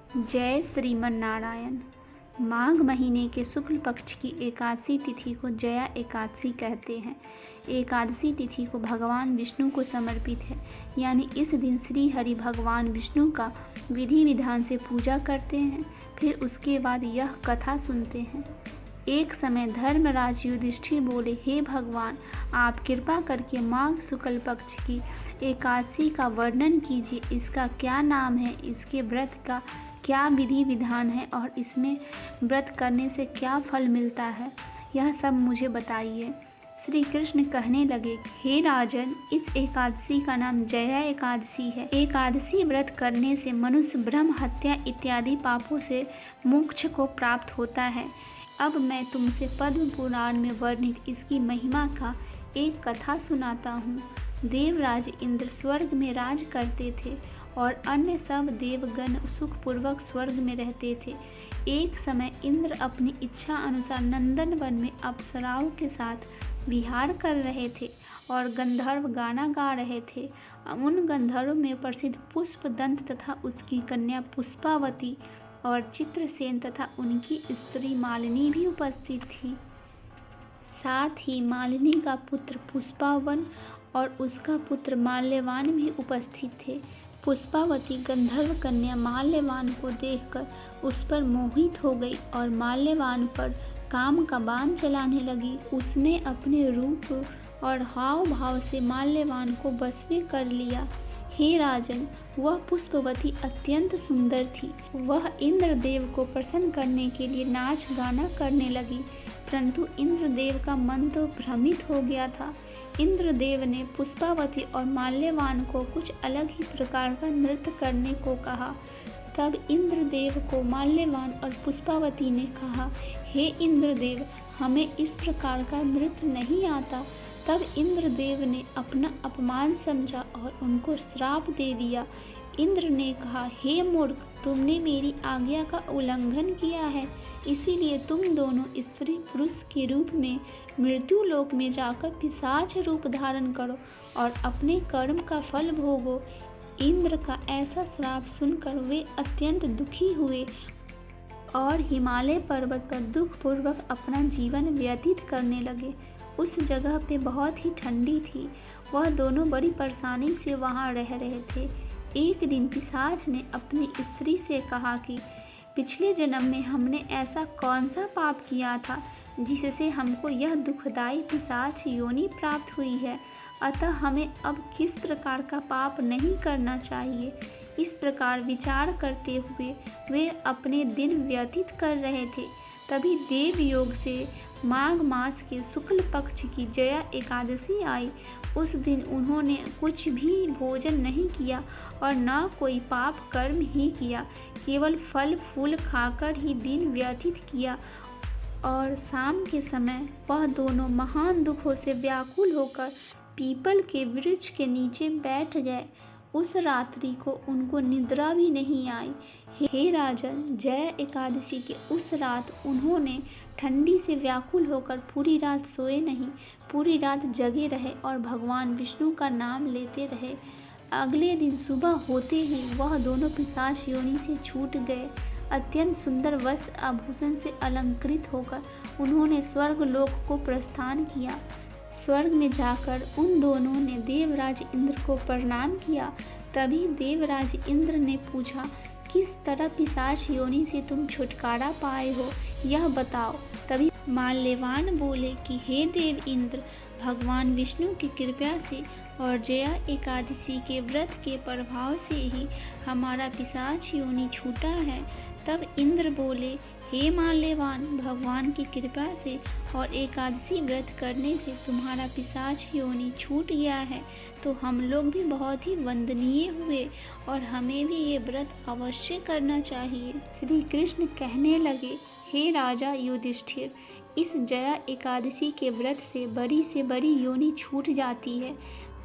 जय श्रीमन नारायण। माघ महीने के शुक्ल पक्ष की एकादशी तिथि को जया एकादशी कहते हैं। एकादशी तिथि को भगवान विष्णु को समर्पित है, यानी इस दिन श्री हरि भगवान विष्णु का विधि विधान से पूजा करते हैं। फिर उसके बाद यह कथा सुनते हैं। एक समय धर्मराज युधिष्ठिर बोले, हे भगवान, आप कृपा करके माघ शुक्ल पक्ष की एकादशी का वर्णन कीजिए। इसका क्या नाम है, इसके व्रत का क्या विधि विधान है और इसमें व्रत करने से क्या फल मिलता है, यह सब मुझे बताइए। श्री कृष्ण कहने लगे, हे राजन, इस एकादशी का नाम जया एकादशी है। एकादशी व्रत करने से मनुष्य ब्रह्म हत्या इत्यादि पापों से मोक्ष को प्राप्त होता है। अब मैं तुमसे पद्म पुराण में वर्णित इसकी महिमा का एक कथा सुनाता हूँ। देवराज इंद्र स्वर्ग में राज करते थे और अन्य सब देवगण सुखपूर्वक स्वर्ग में रहते थे। एक समय इंद्र अपनी इच्छा अनुसार नंदन वन में अप्सराओं के साथ विहार कर रहे थे और गंधर्व गाना गा रहे थे। उन गंधर्व में प्रसिद्ध पुष्पदंत तथा उसकी कन्या पुष्पावती और चित्रसेन तथा उनकी स्त्री मालिनी भी उपस्थित थी। साथ ही मालिनी का पुत्र पुष्पावन और उसका पुत्र माल्यवान भी उपस्थित थे। पुष्पावती गंधर्व कन्या माल्यवान को देखकर उस पर मोहित हो गई और माल्यवान पर काम का बाण चलाने लगी। उसने अपने रूप और हाव भाव से माल्यवान को बस में कर लिया। हे राजन, वह पुष्पवती अत्यंत सुंदर थी। वह इंद्रदेव को प्रसन्न करने के लिए नाच गाना करने लगी, परंतु इंद्रदेव का मन तो भ्रमित हो गया था। इंद्रदेव ने पुष्पावती और माल्यवान को कुछ अलग ही प्रकार का नृत्य करने को कहा। तब इंद्रदेव को माल्यवान और पुष्पावती ने कहा, हे इंद्रदेव, हमें इस प्रकार का नृत्य नहीं आता। तब इंद्रदेव ने अपना अपमान समझा और उनको श्राप दे दिया। इंद्र ने कहा, हे मूर्ख, तुमने मेरी आज्ञा का उल्लंघन किया है, इसीलिए तुम दोनों स्त्री पुरुष के रूप में मृत्यु लोक में जाकर पिशाच रूप धारण करो और अपने कर्म का फल भोगो। इंद्र का ऐसा श्राप सुनकर वे अत्यंत दुखी हुए और हिमालय पर्वत पर दुखपूर्वक अपना जीवन व्यतीत करने लगे। उस जगह पे बहुत ही ठंडी थी। वह दोनों बड़ी परेशानी से वहाँ रह रहे थे। एक दिन पिशाच ने अपनी स्त्री से कहा कि पिछले जन्म में हमने ऐसा कौन सा पाप किया था जिससे हमको यह दुखदाई पिशाच योनि प्राप्त हुई है, अतः हमें अब किस प्रकार का पाप नहीं करना चाहिए। इस प्रकार विचार करते हुए वे अपने दिन व्यतीत कर रहे थे। तभी देव योग से माघ मास के शुक्ल पक्ष की जया एकादशी आई। उस दिन उन्होंने कुछ भी भोजन नहीं किया और न कोई पाप कर्म ही किया, केवल फल फूल खाकर ही दिन व्यतीत किया। और शाम के समय वह दोनों महान दुखों से व्याकुल होकर पीपल के वृक्ष के नीचे बैठ गए। उस रात्रि को उनको निद्रा भी नहीं आई। हे राजन, जय एकादशी के उस रात उन्होंने ठंडी से व्याकुल होकर पूरी रात सोए नहीं, पूरी रात जगे रहे और भगवान विष्णु का नाम लेते रहे। अगले दिन सुबह होते ही वह दोनों पिशाच योनि से छूट गए। अत्यंत सुंदर वस्त्र आभूषण से अलंकृत होकर उन्होंने स्वर्ग लोक को प्रस्थान किया। स्वर्ग में जाकर उन दोनों ने देवराज इंद्र को प्रणाम किया। तभी देवराज इंद्र ने पूछा, किस तरह पिशाच योनि से तुम छुटकारा पाए हो, यह बताओ। तभी माल्यवान बोले कि हे देव इंद्र, भगवान विष्णु की कृपा से और जया एकादशी के व्रत के प्रभाव से ही हमारा पिशाच योनि छूटा है। तब इंद्र बोले, हे माल्यवान, भगवान की कृपा से और एकादशी व्रत करने से तुम्हारा पिशाच योनि छूट गया है, तो हम लोग भी बहुत ही वंदनीय हुए और हमें भी ये व्रत अवश्य करना चाहिए। श्री कृष्ण कहने लगे, हे राजा युधिष्ठिर, इस जया एकादशी के व्रत से बड़ी योनि छूट जाती है।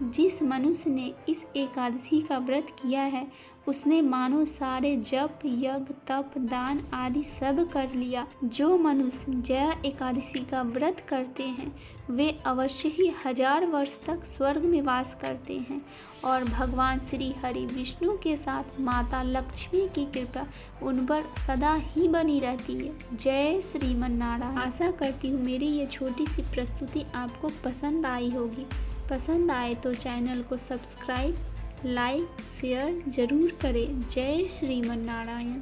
जिस मनुष्य ने इस एकादशी का व्रत किया है उसने मानो सारे जप यज्ञ तप दान आदि सब कर लिया। जो मनुष्य जया एकादशी का व्रत करते हैं वे अवश्य ही 1000 वर्ष तक स्वर्ग में वास करते हैं और भगवान श्री हरि विष्णु के साथ माता लक्ष्मी की कृपा उन पर सदा ही बनी रहती है। जय श्रीमन नारायण। आशा करती हूँ मेरी ये छोटी सी प्रस्तुति आपको पसंद आई होगी। पसंद आए तो चैनल को सब्सक्राइब, लाइक, शेयर जरूर करें। जय श्रीमन नारायण।